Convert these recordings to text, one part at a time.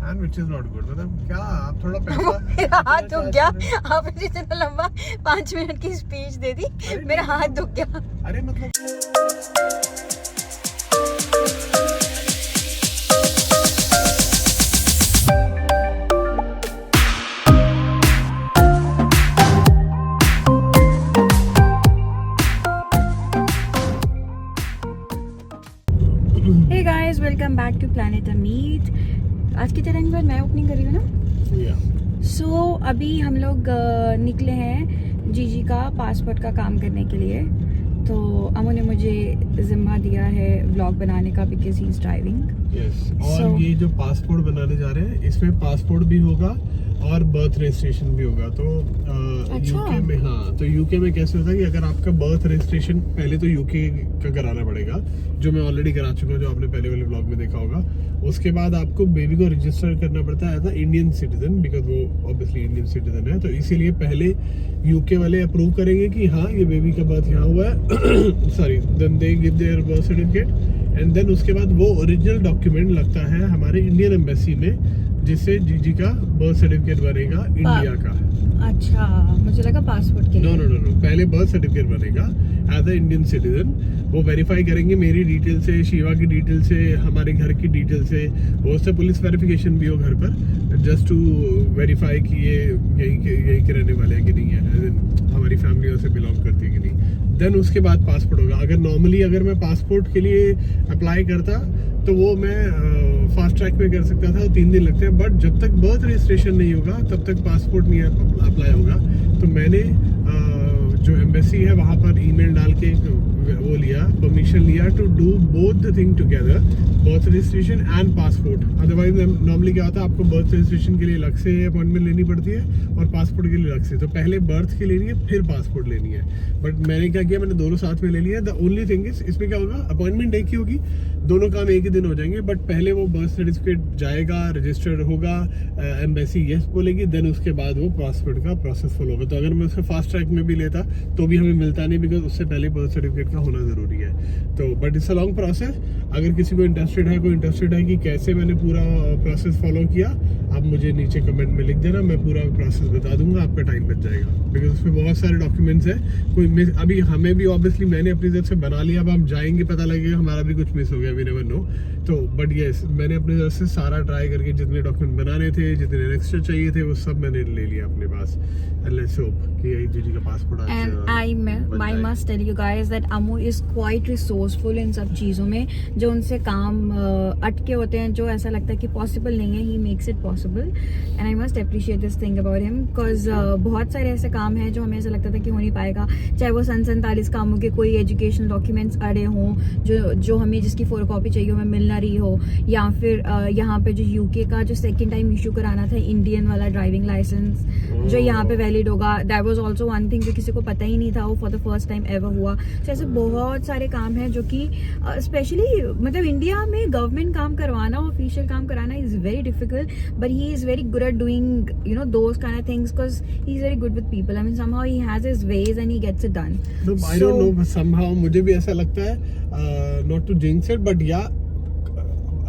man, which is not good. मतलब क्या आप थोड़ा पैसा मेरा हाथ दुख गया, आपने जितना लंबा 5 मिनट की स्पीच दे दी, मेरा हाथ दुख गया। अरे मतलब Hey guys, welcome back to Planet Amit। आज की तरह बाद मैं ओपनिंग कर रही हूँ ना। So अभी हम लोग निकले हैं जीजी का पासपोर्ट का काम करने के लिए। तो अमू ने मुझे जिम्मा दिया है व्लॉग बनाने का because he is driving. Yes, और ये जो पासपोर्ट बनाने जा रहे हैं इसमें पासपोर्ट भी होगा और बर्थ रजिस्ट्रेशन भी होगा। तो यूके में, हाँ, तो यूके में कैसे होता है कि अगर आपका बर्थ रजिस्ट्रेशन पहले तो यूके का कराना पड़ेगा, जो मैं ऑलरेडी करा चुका हूँ, जो आपने पहले वाले ब्लॉग में देखा होगा। उसके बाद आपको बेबी को रजिस्टर करना पड़ता है as a Indian citizen, because वो ऑब्वियसली इंडियन सिटीजन है। तो इसीलिए पहले यूके वाले अप्रूव करेंगे कि हाँ ये बेबी का बर्थ यहाँ हुआ है sorry, then they give their birth certificate and then उसके बाद वो ओरिजिनल डॉक्यूमेंट लगता है हमारे इंडियन एम्बेसी में, जिससे जीजी का बर्थ सर्टिफिकेट बनेगा इंडिया का। अच्छा, मुझे लगा पासपोर्ट के लिए। नो, पहले बर्थ सर्टिफिकेट बनेगा एज अ इंडियन सिटीजन। वो वेरीफाई करेंगे मेरी डिटेल से, शिवा की डिटेल से, हमारे घर की डिटेल से। वो उससे पुलिस वेरिफिकेशन भी हो घर पर, जस्ट टू वेरीफाई कि ये यही के रहने वाले हैं कि नहीं है, हमारी फैमिली से बिलोंग करती है कि नहीं। देन उसके बाद पासपोर्ट होगा। अगर नॉर्मली अगर मैं पासपोर्ट के लिए अप्लाई करता तो वो मैं फास्ट ट्रैक पे कर सकता था, 3 दिन लगते हैं। बट जब तक बर्थ रजिस्ट्रेशन नहीं होगा तब तक पासपोर्ट नहीं अप्लाई होगा। तो मैंने जो एम्बेसी है वहाँ पर ईमेल डाल के वो लिया, परमिशन लिया to do both the thing together, birth registration and passport. Otherwise normally क्या होता है, आपको बर्थ रजिस्ट्रेशन के लिए अलग से अपॉइंटमेंट लेनी पड़ती है और पासपोर्ट के लिए अलग से। तो पहले बर्थ की लेनी है फिर पासपोर्ट लेनी है। बट मैंने क्या किया, मैंने दोनों साथ में ले लिया। द ओनली थिंग इज इसमें क्या होगा, अपॉइंटमेंट एक ही होगी, दोनों काम एक ही दिन हो जाएंगे। बट पहले वो बर्थ सर्टिफिकेट जाएगा, रजिस्टर्ड होगा, एम्बेसी यस बोलेगी, देन उसके बाद वो पासपोर्ट का प्रोसेस फॉलो होगा। तो अगर मैं उसको फास्ट ट्रैक में भी लेता तो भी हमें मिलता नहीं, बिकॉज उससे पहले बर्थ सर्टिफिकेट का होना जरूरी है। तो but it's a long process. अगर किसी को इंटरेस्टेड है कि कैसे मैंने पूरा प्रोसेस फॉलो किया, आप मुझे नीचे कमेंट में लिख देना, मैं पूरा प्रोसेस बता दूंगा, आपका टाइम बच जाएगा। बिकॉज उसमें बहुत सारे डॉक्यूमेंट्स हैं, कोई मिस अभी हमें भी ऑब्वियसली मैंने अपनी तरफ से बना लिया, अब हम जाएंगे पता लगेगा हमारा भी कुछ मिस हो गया, वी नेवर नो। तो बट यस, मैंने अपनी तरफ से सारा ट्राई करके जितने डॉक्यूमेंट बनाने थे, जितने एक्स्ट्रा चाहिए थे, वो सब मैंने ले लिया अपने पास। लेट्स होप कि यही जीजी का पासपोर्ट आज And I must tell you guys that Amu is quite resourceful इन सब चीज़ों में। जो उनसे काम अटके होते हैं, जो ऐसा लगता है कि पॉसिबल नहीं है, he makes it possible and I must appreciate this thing about him because बहुत सारे ऐसे काम हैं जो हमें ऐसा लगता था कि हो नहीं पाएगा, चाहे वो 47 कामों के कोई एजुकेशनल डॉक्यूमेंट्स अड़े हों, जो हमें जिसकी फोटोकॉपी चाहिए हमें मिल ना रही हो, या फिर यहाँ पे जो यूके का जो सेकेंड टाइम इशू कराना था इंडियन वाला ड्राइविंग लाइसेंस जो यहाँ पे वैलिड होगा, that was also one thing जो किसी को पता ही नहीं था, वो for the first time ever हुआ। तो ऐसे बहुत सारे काम हैं जो कि स्पेशली मतलब इंडिया में गवर्नमेंट काम करवाना, ऑफिशियल काम कराना is very difficult, but he is very good at doing those kind of things because he is very good with people. I mean somehow he has his ways and he gets it done. I don't know, somehow मुझे भी ऐसा लगता है, not to jinx it, but yeah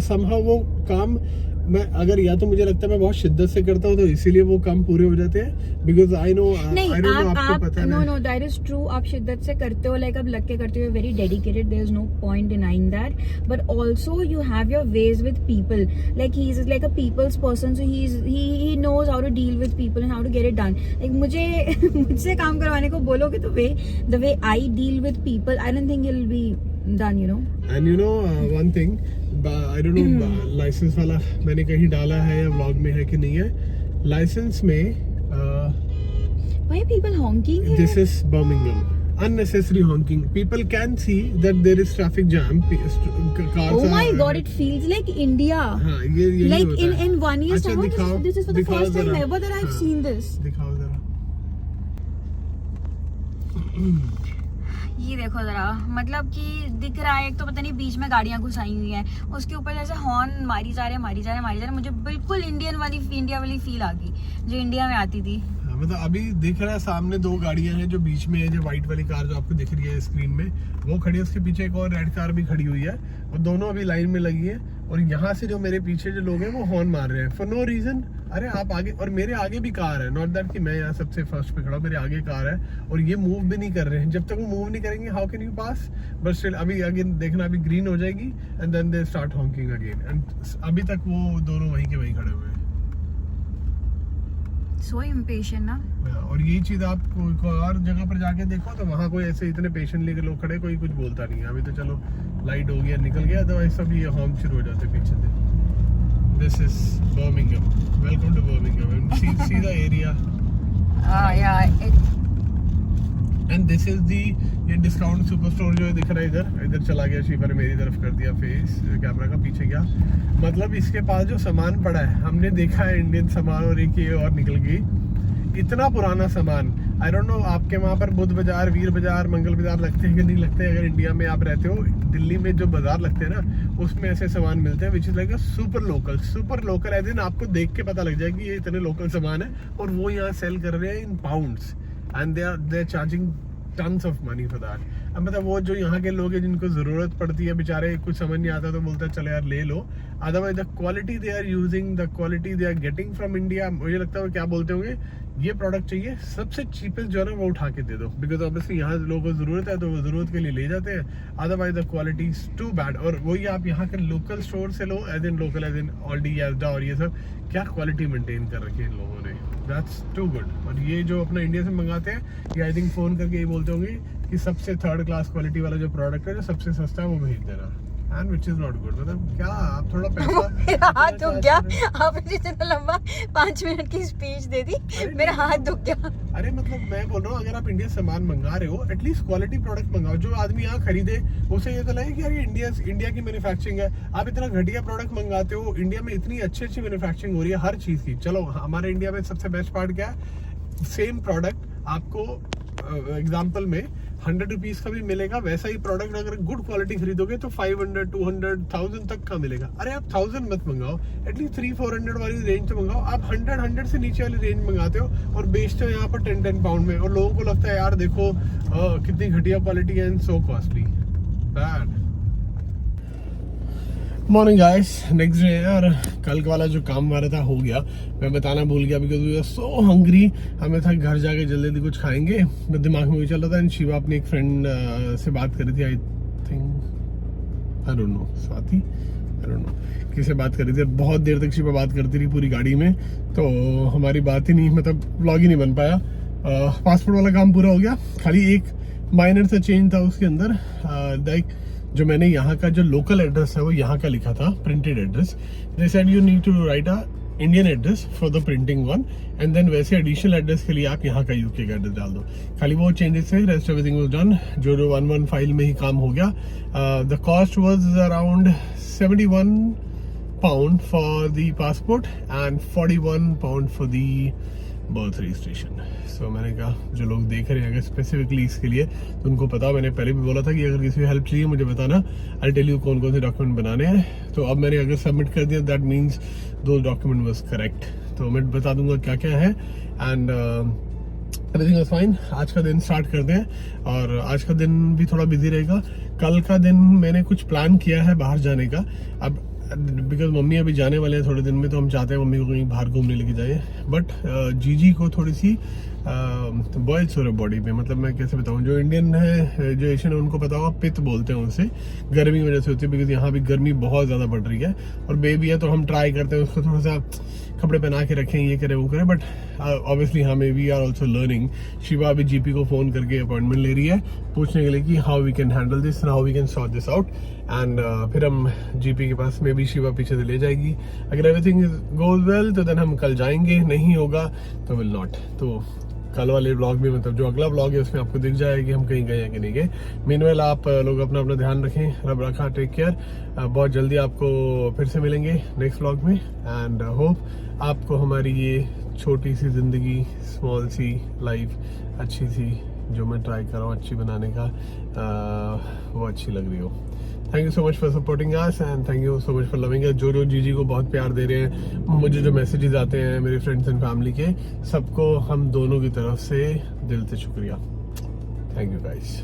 somehow वो काम मैं अगर या तो मुझे लगता है मैं बहुत शिद्दत से करता हूँ तो इसीलिए वो काम पूरे हो जाते हैं, बिकॉज आई नो आपको पता है। नो दैट इज ट्रू, आप शिद्दत से करते हो, लाइक आप लग के करते हो, very dedicated, there is no point denying that, but also you have your ways with people, like he is like a people's person, so he knows how to deal with people and how to get it done. Like मुझसे काम करवाने को बोलोगे तो the way I deal with people, I don't think it will be done, you know. And you know one thing, I don't know licence वाला मैंने कहीं डाला है या व्लॉग में है कि नहीं है, लाइसेंस में why are people honking here? This is Birmingham. Unnecessary honking. People can see that there is traffic jam. Cars oh my god, it feels like India. हाँ, ये like in 1 year's time. This is for the first time ever that I've seen this. दिखाओ जरा। ये देखो जरा, मतलब कि दिख रहा है, एक तो पता नहीं बीच में गाड़ियां घुसाई हुई हैं, उसके ऊपर जैसे हॉर्न मारी जा रहे, मुझे बिल्कुल इंडिया वाली फील आ गई जो इंडिया में आती थी। मतलब अभी दिख रहा है सामने 2 गाड़ियां हैं, जो बीच में है, जो व्हाइट वाली कार जो आपको दिख रही है स्क्रीन में वो खड़ी है, उसके पीछे एक और रेड कार भी खड़ी हुई है, और दोनों अभी लाइन में लगी है और यहाँ से जो मेरे पीछे जो लोग हैं वो हॉर्न मार रहे हैं फॉर नो रीजन। अरे आप आगे, और मेरे आगे भी कार है, नॉट दैट कि मैं यहाँ सबसे फर्स्ट पे खड़ा हूँ, मेरे आगे कार है और ये मूव भी नहीं कर रहे हैं। जब तक वो मूव नहीं करेंगे how can you pass? But still अभी अगेन देखना, अभी ग्रीन हो जाएगी and then they start honking again, and अभी तक वो दोनों वहीं के वहीं खड़े हुए हैं। So impatient ना। और यही चीज आप कोई और जगह पर जाके देखो तो वहाँ कोई ऐसे इतने पेशेंटली के लोग खड़े, कोई कुछ बोलता नहीं है। अभी तो चलो लाइट हो गया, निकल गया, अदरवाइज सब ये हॉर्न शुरू हो जाते पीछे से। This is Birmingham, welcome to Birmingham and see the area. And this is the ये डिस्काउंट सुपर स्टोर जो दिख रहा है इधर चला गया, शिवा ने मेरी तरफ कर दिया फेस कैमरा का पीछे गया। मतलब इसके पास जो सामान पड़ा है, हमने देखा है इंडियन सामान और एक ये और निकल गई, इतना पुराना सामान। आई डोंट नो आपके वहाँ पर बुध बाजार, वीर बाजार, मंगल बाजार लगते हैं कि नहीं लगते। अगर इंडिया में आप रहते हो, दिल्ली में जो बाजार लगते हैं ना उसमें ऐसे सामान मिलते हैं which is like super local as in आपको देख के पता लग जाएगा कि ये इतने लोकल सामान है और वो यहाँ सेल कर रहे हैं in pounds and they are charging tons of money for that. अब मतलब वो जो यहाँ के लोग हैं जिनको जरूरत पड़ती है, बेचारे कुछ समझ नहीं आता तो बोलता है चले यार ले लो। Otherwise the quality they are using, the quality they are getting from India, मुझे लगता है वो क्या बोलते होंगे, ये प्रोडक्ट चाहिए सबसे चीपेस्ट जो है ना वो उठा के दे दो, बिकॉज ऑब्वियसली यहाँ लोगों को जरूरत है तो वो जरूरत के लिए ले जाते हैं। Otherwise the quality is too bad. और वही आप यहाँ के लोकल स्टोर से लो, एज इन ऑल्डी याजडा और ये सब, क्या क्वालिटी मेंटेन कर रखी है इन लोगों ने, दैट्स टू गुड। और ये जो अपना इंडिया से मंगाते हैं, ये आई थिंक फोन करके ये बोलते होंगे कि सबसे थर्ड क्लास क्वालिटी वाला जो प्रोडक्ट है, जो सबसे सस्ता है वो भेज देना, and which is not good. मतलब क्या आप थोड़ा पैसा मेरा हाथ दुख गया, आपने जितना लंबा 5 मिनट की स्पीच दे दी, मेरा हाथ दुख गया। अरे मतलब मैं बोल रहा हूँ, अगर आप इंडिया से सामान मंगा रहे हो, एटलीस्ट क्वालिटी प्रोडक्ट मंगाओ। जो आदमी यहाँ खरीदे उसे ये तो लगे कि यार ये इंडिया की मैन्युफैक्चरिंग है। आप इतना घटिया प्रोडक्ट मंगाते हो, इंडिया में इतनी अच्छी मैन्युफैक्चरिंग हो रही है हर चीज की। चलो हमारे इंडिया में सबसे बेस्ट पार्ट क्या है, सेम प्रोडक्ट आपको एग्जाम्पल में 100 रुपीज का भी मिलेगा, वैसा ही प्रोडक्ट अगर गुड क्वालिटी खरीदोगे तो 500, 200, 1000 तक का मिलेगा। अरे आप 1000 मत मंगाओ, एटलीस्ट 300-400 वाली रेंज तो मंगाओ। आप 100 से नीचे वाली रेंज मंगाते हो और बेचते हो यहाँ पर 10 पाउंड में, और लोगों को लगता है यार देखो कितनी घटिया क्वालिटी है and so costly, bad. Morning guys, next day है और कल वाला जो काम हमारा था हो गया। मैं बताना भूल गया because we are so hungry. हमें था घर जाके जल्दी जल्दी कुछ खाएंगे, तो दिमाग में वही चल रहा था। एंड शिवा अपनी एक फ्रेंड से बात कर रही थी, I think I don't no, Swati, I don't no किससे बात कर रही थी। बहुत देर तक शिवा बात करती रही पूरी गाड़ी में, तो हमारी बात ही नहीं, मतलब व्लॉग ही नहीं बन पाया। पासपोर्ट वाला काम पूरा हो गया, खाली एक माइनर सा चेंज था उसके अंदर। लाइक जो मैंने यहाँ का जो लोकल एड्रेस है वो यहाँ का लिखा था, printed address. They said you need to write a Indian address for the printing one, and then वैसे एडिशनल एड्रेस के लिए आप यहाँ का यूके का एड्रेस डाल दो। खाली वो चेंजेस है, रेस्ट एवरीथिंग वाज डन। जो 1 फाइल में ही काम हो गया। The cost was around 71 pound for the passport and 41 pound for the birth registration. So मैंने कहा जो लोग देख रहे हैं अगर स्पेसिफिकली इसके लिए, तो उनको पता, मैंने पहले भी बोला था कि अगर किसी को हेल्प चाहिए मुझे बताना, आई टेल यू कौन कौन से डॉक्यूमेंट बनाने हैं। तो अब मैंने अगर सबमिट कर दिया, दैट मीन्स दो डॉक्यूमेंट वाज करेक्ट। तो मैं बता दूंगा क्या क्या है एंड एवरीथिंग इज फाइन। आज का दिन स्टार्ट करते हैं, और आज का दिन भी थोड़ा बिजी रहेगा। कल का दिन मैंने कुछ प्लान किया है बाहर जाने का, अब बिकॉज मम्मी अभी जाने वाले हैं थोड़े दिन में, तो हम चाहते हैं मम्मी को कहीं बाहर घूमने लेके जाए। बट जीजी को थोड़ी सी बॉयल्स हो रहा है बॉडी पे, मतलब मैं कैसे बताऊँ, जो इंडियन है, जो एशियन है, उनको पता होगा, पित्त बोलते हैं उसे, गर्मी की वजह से होती है, बिकॉज यहाँ भी गर्मी बहुत ज़्यादा बढ़ रही है। और बेबी है तो हम ट्राई करते हैं उसको थोड़ा सा कपड़े पहना के रखें, ये करें वो करें, बट ऑब्वियसली हमें we are also learning. Shiva अभी जीपी को फ़ोन करके अपॉइंटमेंट ले रही है पूछने के लिए कि how we can handle this, how we can sort this out, and फिर हम जीपी के पास में भी शिवा पीछे से ले जाएगी। अगर एवरीथिंग गोज वेल तो देन हम कल जाएंगे, नहीं होगा तो विल नॉट। तो कल वाले ब्लॉग में, मतलब जो अगला ब्लॉग है उसमें आपको दिख जाएगा कि हम कहीं गए हैं कि नहीं गए। मीनवेल आप लोग अपना अपना ध्यान रखें, रब रखा, टेक केयर। बहुत जल्दी आपको फिर से मिलेंगे नेक्स्ट ब्लॉग में, एंड होप आपको हमारी ये छोटी सी जिंदगी, स्मॉल सी लाइफ, अच्छी सी जो मैं ट्राई कर रहा हूँ अच्छी बनाने का, वो अच्छी लग रही हो। Thank you so much for supporting us and thank you so much for loving अस। जो जीजी को बहुत प्यार दे रहे हैं, मुझे जो मैसेजेस आते हैं मेरे फ्रेंड्स एंड फैमिली के, सबको हम दोनों की तरफ से दिल से शुक्रिया। Thank you guys.